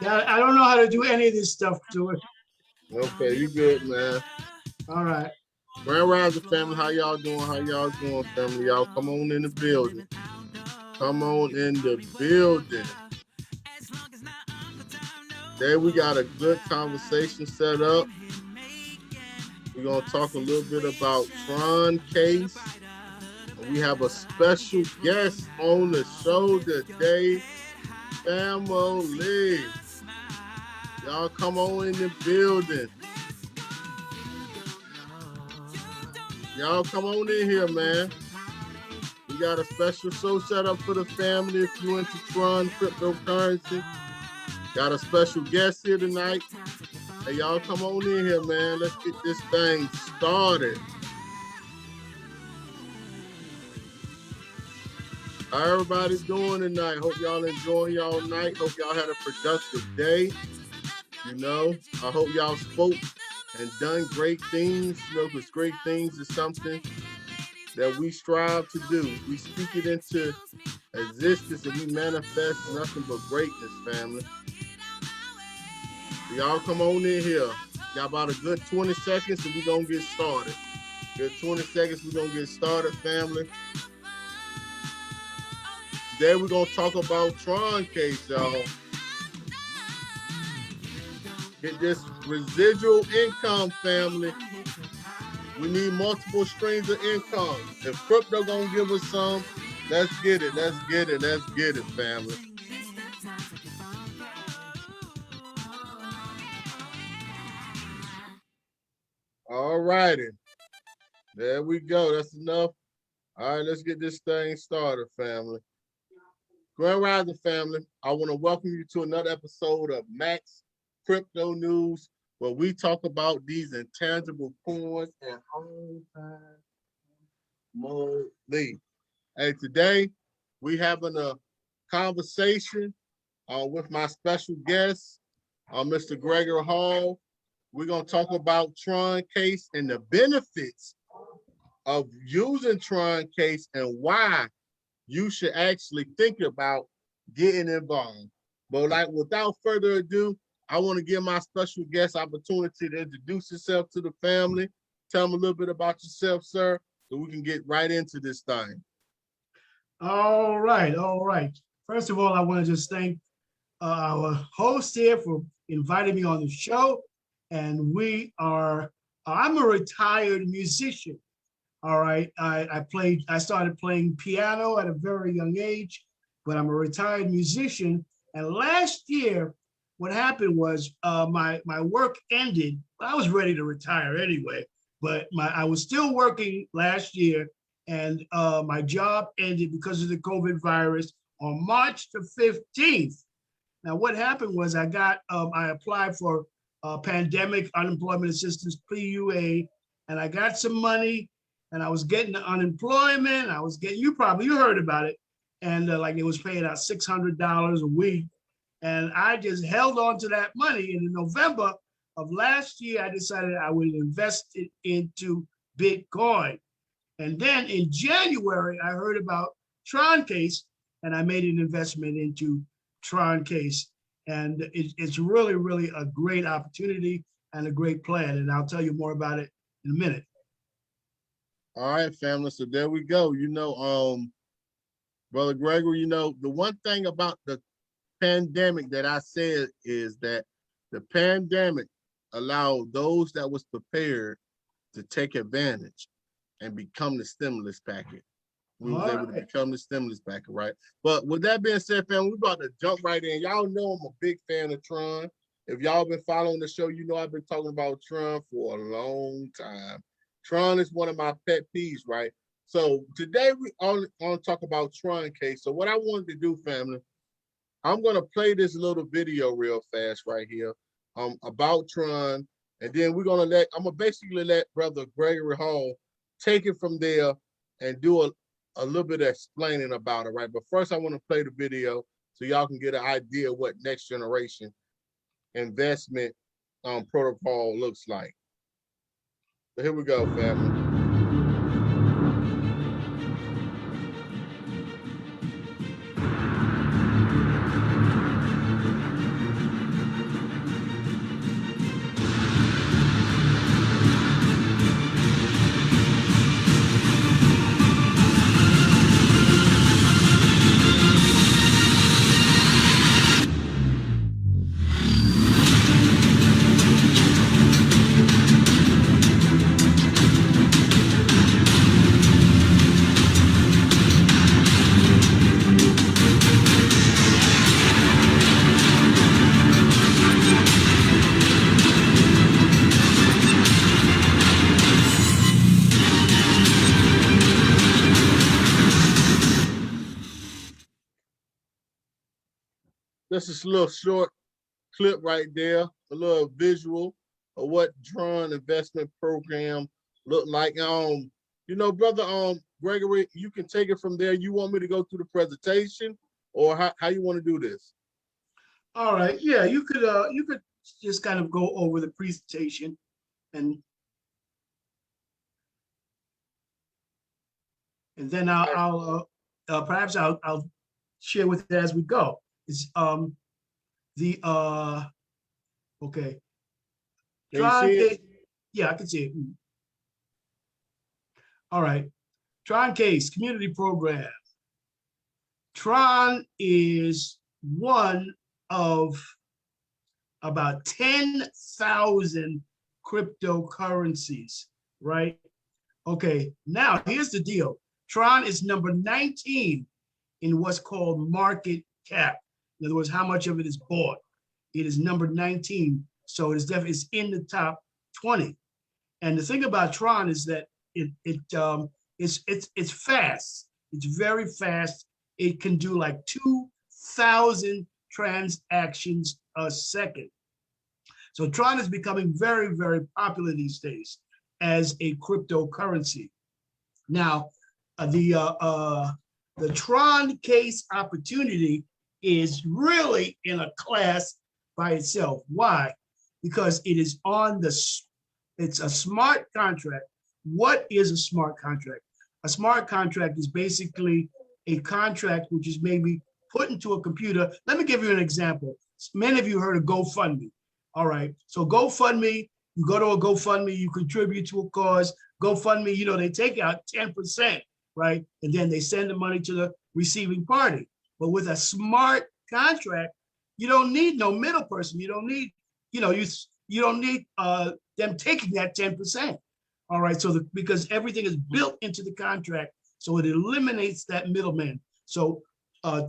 Yeah, I don't know how to do any of this stuff to it. Okay, you good, man. All right. Grand Rising family, how y'all doing? How y'all doing, family? Y'all come on in the building. Come on in the building. There we got a good conversation set up. We're going to talk a little bit about Troncase. We have a special guest on the show today, family. Y'all come on in the building. Y'all come on in here, man. We got a special show set up for the family if you into Tron cryptocurrency. Got a special guest here tonight. Hey, y'all come on in here, man. Let's get this thing started. How everybody doing tonight? Hope y'all enjoying y'all night. Hope y'all had a productive day. You know, I hope y'all spoke and done great things. You know, because great things is something that we strive to do. We speak it into existence and we manifest nothing but greatness, family. So y'all come on in here. Got about a good 20 seconds and we're going to get started. Good 20 seconds, we're going to get started, family. Today we're going to talk about Troncase, y'all. Get this residual income, family. We need multiple streams of income. If crypto gonna give us some, let's get it, let's get it, let's get it, family. All righty. There we go, that's enough. All right, let's get this thing started, family. Grand Rising family, I wanna welcome you to another episode of Max Crypto News, where we talk about these intangible coins and on-time money. Hey, today we having a conversation with my special guest, Mr. Gregory Hall. We're gonna talk about Troncase and the benefits of using Troncase and why you should actually think about getting involved. But like without further ado, I want to give my special guest opportunity to introduce yourself to the family. Tell them a little bit about yourself, sir, so we can get right into this thing. All right, all right. First of all, I want to just thank our host here for inviting me on the show. And I'm a retired musician. All right, I started playing piano at a very young age, but I'm a retired musician. And last year, what happened was my work ended. I was ready to retire anyway, but I was still working last year, and my job ended because of the COVID virus on March the 15th. Now, what happened was I applied for pandemic unemployment assistance, PUA, and I got some money, and I was getting the unemployment. You heard about it, and like it was paying out $600 a week. And I just held on to that money. And in November of last year, I decided I would invest it into Bitcoin. And then in January, I heard about Troncase, and I made an investment into Troncase. And it's really, really a great opportunity and a great plan. And I'll tell you more about it in a minute. All right, family. So there we go. You know, Brother Gregory, you know, the one thing about the pandemic that I said is that the pandemic allowed those that was prepared to take advantage and become the stimulus packet. We was able to become the stimulus packet, right? But with that being said, family, we're about to jump right in. Y'all know I'm a big fan of Tron. If y'all been following the show, you know I've been talking about Tron for a long time. Tron is one of my pet peeves, right? So today we only want to talk about Troncase. So what I wanted to do, family, I'm gonna play this little video real fast right here about Tron, and then I'm gonna basically let Brother Gregory Hall take it from there and do a little bit of explaining about it, right? But first I want to play the video so y'all can get an idea of what next generation investment protocol looks like. So here we go, family. That's just a little short clip right there, a little visual of what Tron investment program look like. You know, brother, Gregory, you can take it from there. You want me to go through the presentation, or how you want to do this? All right, yeah, you could just kind of go over the presentation and then perhaps I'll share with it as we go. It's the okay. Can you see it? Yeah, I can see it. All right. Troncase community program. Tron is one of about 10,000 cryptocurrencies, right? Okay, now here's the deal. Tron is number 19 in what's called market cap. In other words, how much of it is bought. It is number 19, so it is definitely in the top 20. And the thing about Tron is that it's fast. It's very fast. It can do like 2,000 transactions a second. So Tron is becoming very, very popular these days as a cryptocurrency. Now, the Troncase opportunity is really in a class by itself. Why? Because it is it's a smart contract. What is a smart contract? A smart contract is basically a contract which is maybe put into a computer. Let me give you an example. Many of you heard of GoFundMe. All right, so GoFundMe, you go to a GoFundMe, you contribute to a cause. GoFundMe, you know, they take out 10%, right? And then they send the money to the receiving party. But with a smart contract, you don't need no middle person. You don't need, you know, you don't need them taking that 10%. All right, so because everything is built into the contract, so it eliminates that middleman. So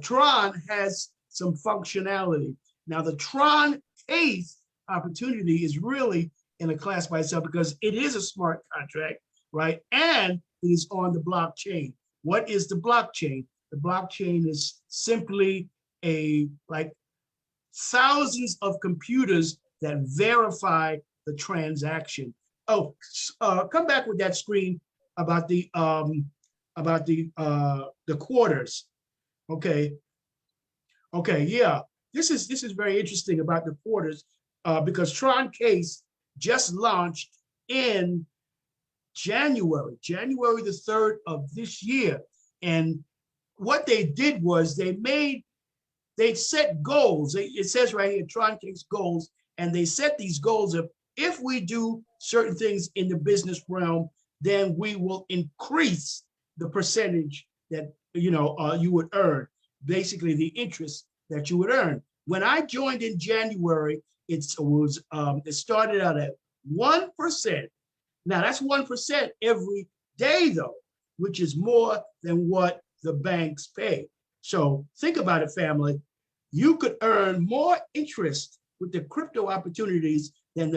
Tron has some functionality. Now the Troncase opportunity is really in a class by itself because it is a smart contract, right? And it is on the blockchain. What is the blockchain? The blockchain is simply like thousands of computers that verify the transaction. Oh, come back with that screen about the quarters. Okay, yeah. This is very interesting about the quarters because Troncase just launched in January the 3rd of this year. And what they did was they set goals. It says right here, Troncase goals, and they set these goals of if we do certain things in the business realm, then we will increase the percentage that you would earn, basically the interest that you would earn. When I joined in January, it started out at 1%. Now that's 1% every day though, which is more than what the banks pay. So think about it, family. You could earn more interest with the crypto opportunities in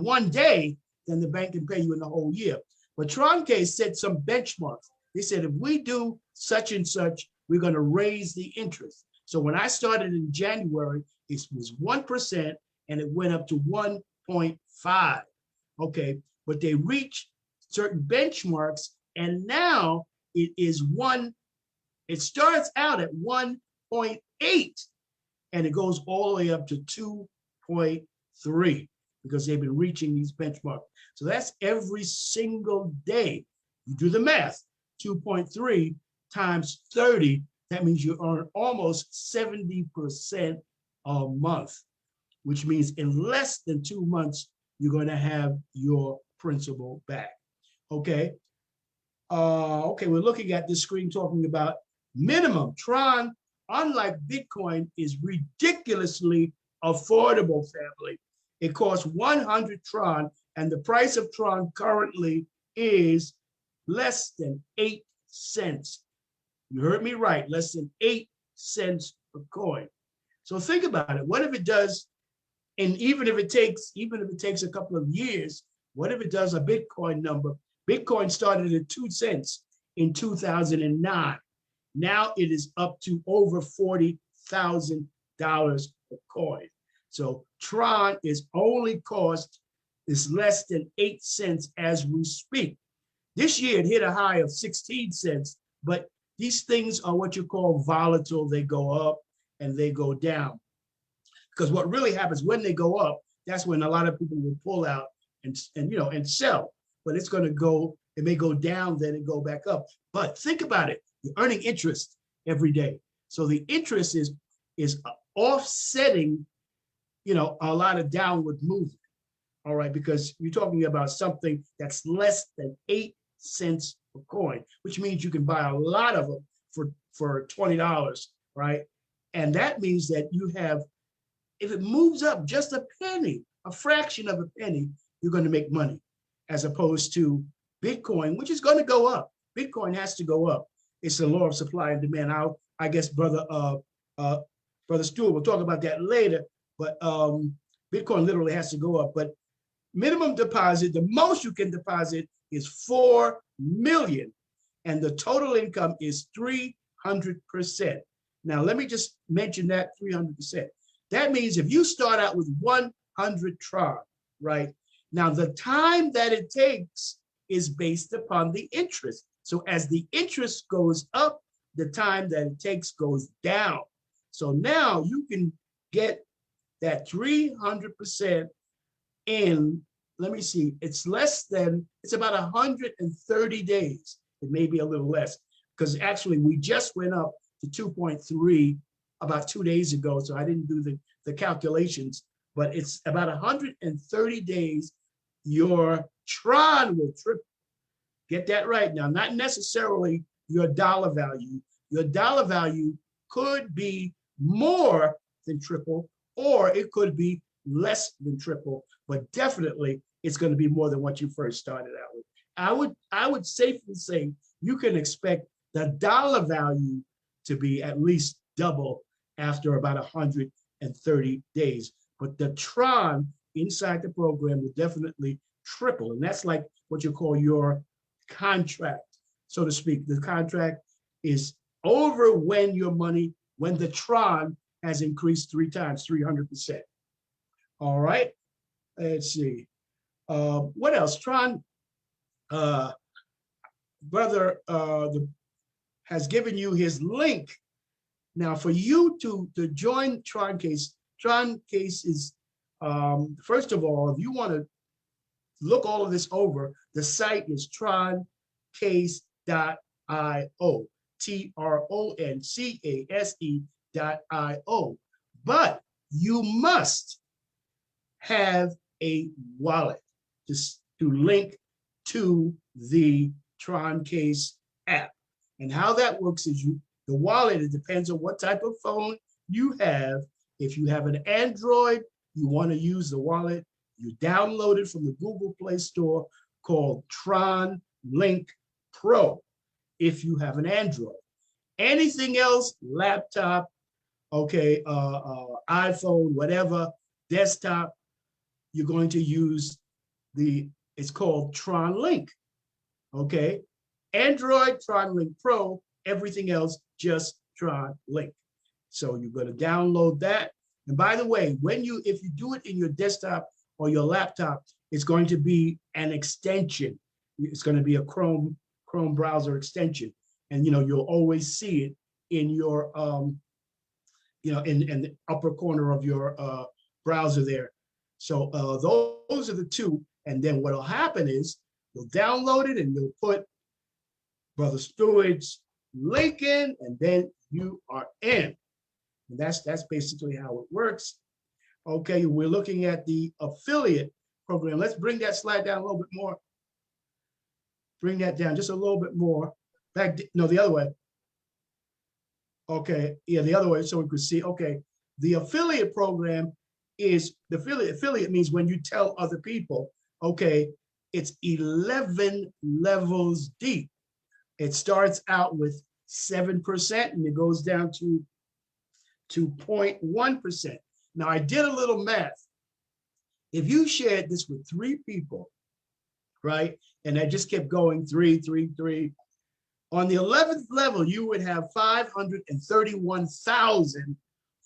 one day than the bank can pay you in the whole year. But Troncase set some benchmarks. They said, if we do such and such, we're going to raise the interest. So when I started in January, it was 1% and it went up to 1.5. Okay, but they reached certain benchmarks and now it starts out at 1.8 and it goes all the way up to 2.3 because they've been reaching these benchmarks. So that's every single day. You do the math, 2.3 times 30, that means you earn almost 70% a month, which means in less than 2 months, you're going to have your principal back. Okay. Okay, we're looking at this screen talking about minimum. Tron, unlike Bitcoin, is ridiculously affordable, family. It costs 100 Tron, and the price of Tron currently is less than 8 cents. You heard me right, less than 8 cents per coin. So think about it. What if it does, and even if it takes a couple of years, what if it does a Bitcoin number? Bitcoin started at 2 cents in 2009. Now it is up to over $40,000 per coin. So Tron is only cost is less than 8 cents as we speak. This year it hit a high of 16 cents, but these things are what you call volatile. They go up and they go down. Because what really happens when they go up, that's when a lot of people will pull out and sell. But it's going to go, it may go down, then it go back up. But think about it, you're earning interest every day. So the interest is offsetting, a lot of downward movement. All right, because you're talking about something that's less than 8 cents per coin, which means you can buy a lot of them for $20, right? And that means that you have, if it moves up just a penny, a fraction of a penny, you're going to make money, as opposed to Bitcoin, which is going to go up. Bitcoin has to go up. It's the law of supply and demand. I guess brother Stewart will talk about that later, but Bitcoin literally has to go up. But minimum deposit, the most you can deposit is 4 million, and the total income is 300%. Now, let me just mention that 300%. That means if you start out with 100 Tron, right? Now, the time that it takes is based upon the interest. So as the interest goes up, the time that it takes goes down. So now you can get that 300% in, let me see, it's about 130 days. It may be a little less, because actually we just went up to 2.3 about 2 days ago, so I didn't do the calculations, but it's about 130 days, your Tron will triple. Get that right now, not necessarily your dollar value. Your dollar value could be more than triple, or it could be less than triple, but definitely it's going to be more than what you first started out with. I would safely say you can expect the dollar value to be at least double after about 130 days. But the Tron inside the program will definitely triple. And that's like what you call your contract, so to speak. The contract is over when the Tron has increased 3 times, 300%. All right, let's see. What else? Tron, brother has given you his link. Now, for you to join Troncase is, first of all, if you want to look all of this over, the site is troncase.io, troncase.io. But you must have a wallet to link to the Troncase app. And how that works is the wallet, it depends on what type of phone you have. If you have an Android, you want to use the wallet, you download it from the Google Play Store, called Tron Link Pro, if you have an Android. Anything else, laptop, okay, iPhone, whatever, desktop, you're going to use it's called Tron Link, okay? Android, Tron Link Pro, everything else, just Tron Link. So you're going to download that. And by the way, if you do it in your desktop or your laptop, it's going to be an extension. It's going to be a Chrome browser extension. And you'll always see it in your in the upper corner of your browser there. So those are the two. And then what'll happen is you'll download it and you'll put Brother Stewart's link in, and then you are in. And that's basically how it works. Okay, we're looking at the affiliate program. Let's bring that slide down a little bit more. Bring that down just a little bit more. No, the other way. Okay, yeah, the other way, so we could see. Okay, the affiliate program is, the affiliate means when you tell other people, okay, it's 11 levels deep. It starts out with 7% and it goes down to 0.1%. Now, I did a little math. If you shared this with 3 people, right, and I just kept going 3, 3, 3, on the 11th level, you would have 531,000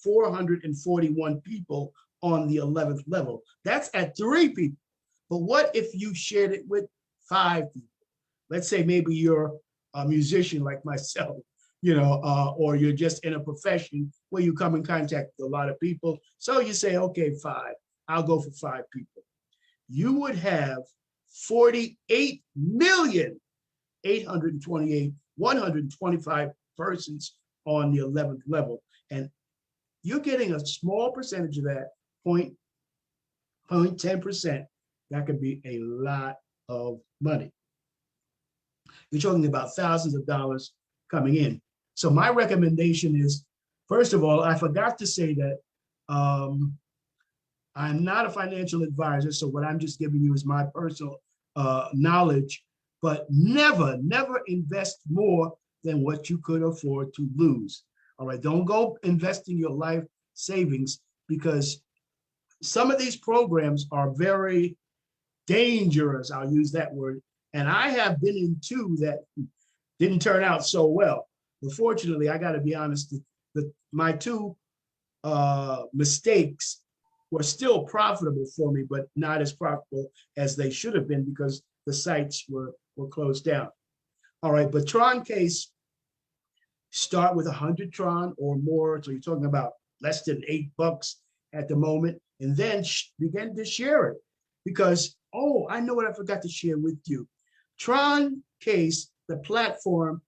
441 people on the 11th level. That's at 3 people. But what if you shared it with 5 people? Let's say maybe you're a musician like myself, or you're just in a profession where you come in contact with a lot of people. So you say, okay, 5, I'll go for 5 people. You would have 48,828,125 persons on the 11th level. And you're getting a small percentage of that, 0.10%. That could be a lot of money. You're talking about thousands of dollars coming in. So my recommendation is, first of all, I forgot to say that I'm not a financial advisor. So what I'm just giving you is my personal knowledge, but never invest more than what you could afford to lose. All right, don't go investing your life savings, because some of these programs are very dangerous. I'll use that word. And I have been in 2 that didn't turn out so well. But fortunately, I got to be honest, my 2 mistakes were still profitable for me, but not as profitable as they should have been, because the sites were closed down. All right, but Troncase, start with 100 Tron or more. So you're talking about less than $8 at the moment, and then begin to share it. Because, oh, I know what I forgot to share with you. Troncase, the platform,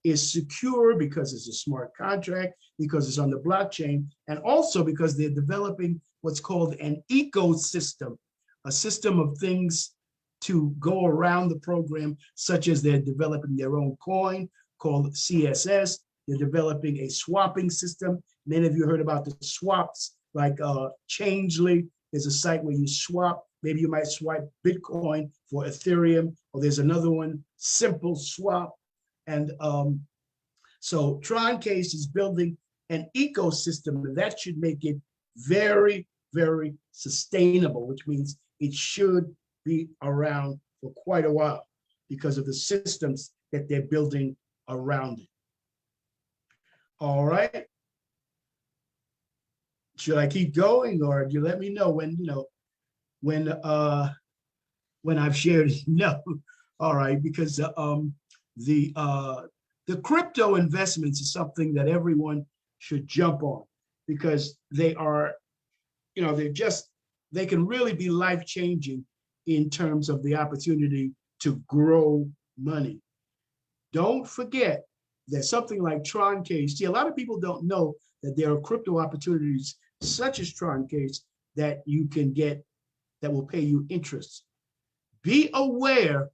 is secure because it's a smart contract, because it's on the blockchain, and also because they're developing what's called an ecosystem, a system of things to go around the program, such as they're developing their own coin called CSS. They're developing a swapping system. Many of you heard about the swaps, like Changely is a site where you swap. Maybe you might swipe Bitcoin for Ethereum, or there's another one, Simple Swap. And so Troncase is building an ecosystem, and that should make it very, very sustainable, which means it should be around for quite a while because of the systems that they're building around it. All right. Should I keep going, or do you let me know when I've shared it? No. All right, because the crypto investments is something that everyone should jump on, because they are, they can really be life-changing in terms of the opportunity to grow money. Don't forget that something like Troncase, see, a lot of people don't know that there are crypto opportunities such as Troncase that you can get that will pay you interest. Be aware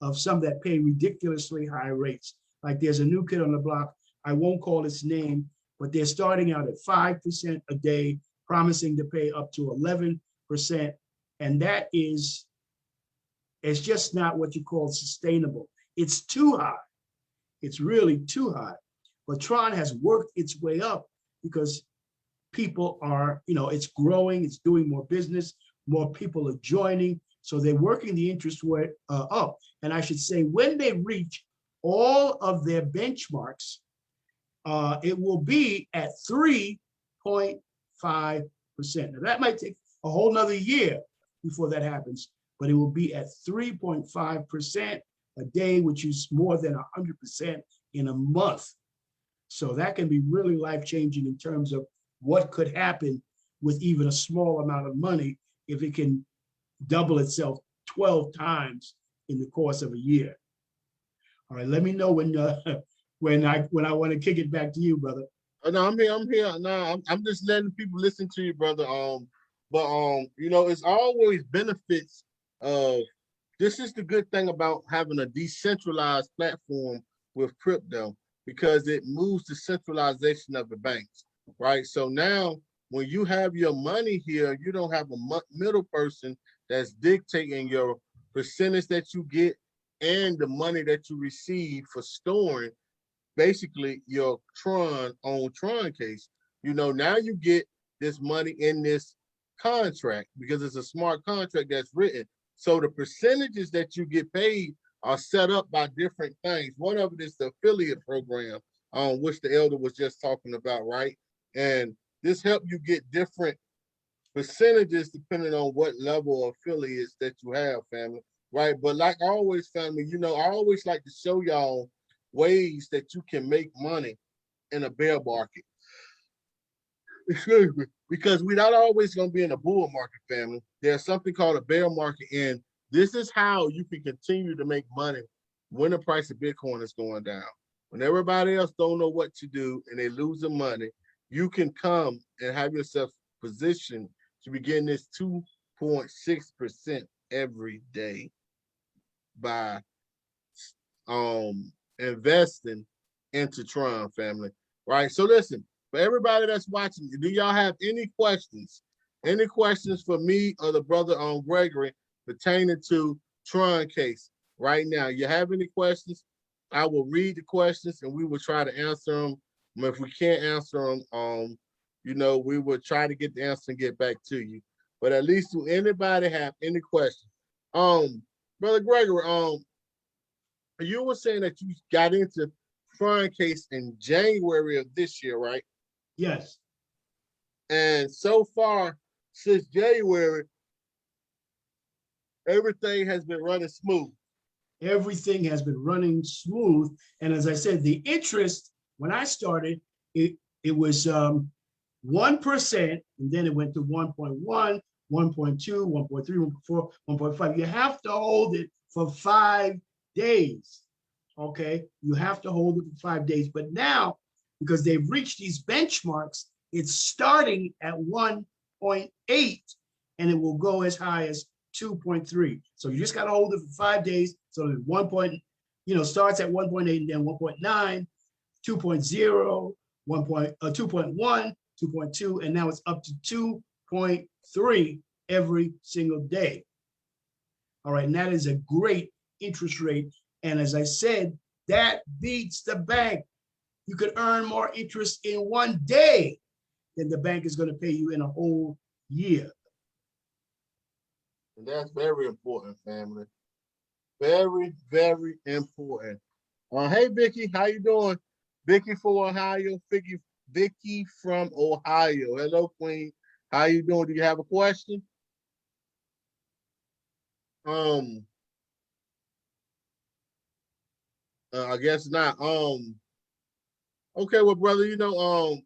of some that pay ridiculously high rates. Like there's a new kid on the block, I won't call its name, but they're starting out at 5% a day, promising to pay up to 11%. And that is, it's just not what you call sustainable. It's too high. It's really too high. But Tron has worked its way up because people are, it's growing, it's doing more business, more people are joining. So they're working the interest rate up. And I should say, when they reach all of their benchmarks, it will be at 3.5%. Now that might take a whole nother year before that happens, but it will be at 3.5% a day, which is more than 100% in a month. So that can be really life-changing in terms of what could happen with even a small amount of money if it can double itself 12 times in the course of a year. All right, let me know when I want to kick it back to you, brother. No, I'm here. No, I'm just letting people listen to you, brother. It's always benefits of, this is the good thing about having a decentralized platform with crypto, because it moves the centralization of the banks, right? So now when you have your money here, you don't have a middle person that's dictating your percentage that you get and the money that you receive for storing basically your Tron on Troncase. Now you get this money in this contract because it's a smart contract that's written. So the percentages that you get paid are set up by different things. One of it is the affiliate program, which the elder was just talking about, right? And this helps you get different percentages depending on what level of affiliates that you have, family, right? But like always, family, you know, I always like to show y'all ways that you can make money in a bear market. Excuse me, because we're not always going to be in a bull market, family. There's something called a bear market, and this is how you can continue to make money when the price of Bitcoin is going down. When everybody else don't know what to do and they losing money, you can come and have yourself positioned to be getting this 2.6% every day by investing into Tron, family. Right. So listen, for everybody that's watching, do y'all have any questions? Any questions for me or the brother Gregory pertaining to Troncase right now? You have any questions? I will read the questions and we will try to answer them. If we can't answer them, you know, we will try to get the answer and get back to you. But at least do anybody have any questions? Brother Gregory, you were saying that you got into Troncase in January of this year, right? Yes. And so far, since January, everything has been running smooth. Everything has been running smooth. And as I said, the interest, when I started, it was 1%, and then it went to 1.1, 1.2, 1.3, 1.4, 1.5. You have to hold it for 5 days. Okay, you have to hold it for 5 days. But now, because they've reached these benchmarks, it's starting at 1.8 and it will go as high as 2.3. So you just got to hold it for 5 days. So that 1 point, starts at 1.8 and then 1.9, 2.0, 2.1, 2.2, and now it's up to 2.3 every single day. All right, and that is a great interest rate. And as I said, that beats the bank. You could earn more interest in 1 day than the bank is going to pay you in a whole year. And that's very important, family. Very, very important. Hey, Vicky, how you doing? Vicky from Ohio. Vicky from Ohio. Hello, Queen. How you doing? Do you have a question? I guess not. Okay, well, brother, y'all,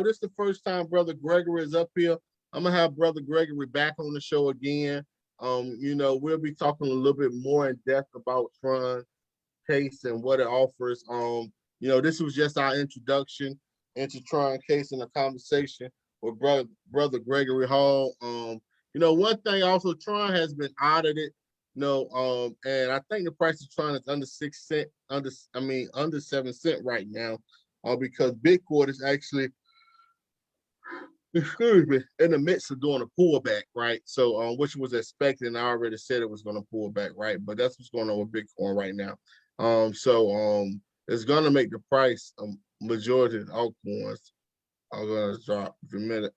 this is the first time Brother Gregory is up here. I'm gonna have Brother Gregory back on the show again. We'll be talking a little bit more in depth about Troncase and what it offers. This was just our introduction into Troncase and a conversation with Brother Gregory Hall. One thing also, Tron has been audited. And I think the price of Tron is under 6 cents, under 7 cents right now, because Bitcoin is actually, excuse me, in the midst of doing a pullback, right? So, which was expected, and I already said it was going to pull back, right? But that's what's going on with Bitcoin right now. It's going to make the price, majority of altcoins are going to drop dramatically.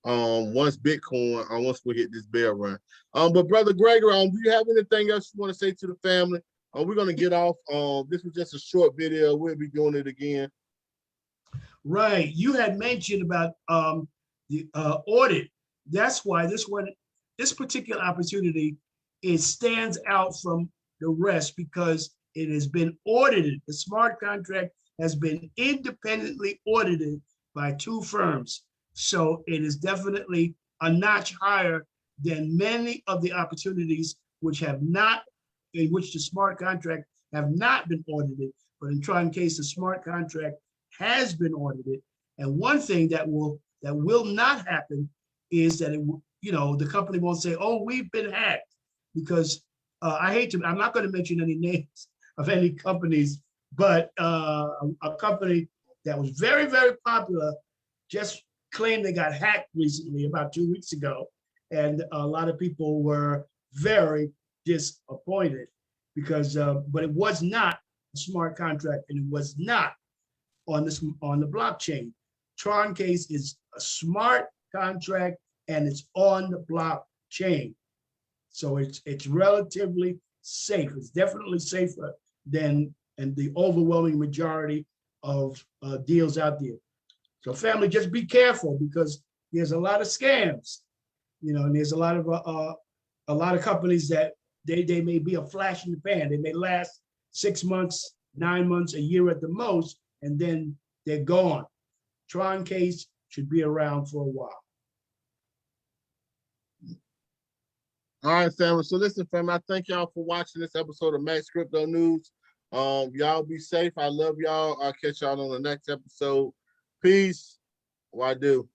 Once we hit this bear run. But Brother Gregory, do you have anything else you want to say to the family? We're gonna get off. This was just a short video. We'll be doing it again. Right. You had mentioned about the audit. That's why this particular opportunity, it stands out from the rest because it has been audited. The smart contract has been independently audited by 2 firms. So it is definitely a notch higher than many of the opportunities in which the smart contract have not been audited. But in Troncase, the smart contract has been audited. And one thing that will not happen is that the company won't say, "Oh, we've been hacked," because I'm not going to mention any names of any companies, but a company that was very, very popular just claimed they got hacked recently, about 2 weeks ago, and a lot of people were very disappointed because, but it was not a smart contract, and it was not on the blockchain. Troncase is a smart contract, and it's on the blockchain, so it's relatively safe. It's definitely safer than the overwhelming majority deals out there. So family, just be careful because there's a lot of scams, and there's a lot of companies that they may be a flash in the pan. They may last 6 months, 9 months, a year at the most, and then they're gone. Troncase should be around for a while. All right, family. So listen, family, I thank y'all for watching this episode of Max Crypto News. Y'all be safe. I love y'all. I'll catch y'all on the next episode. Peace. Why do?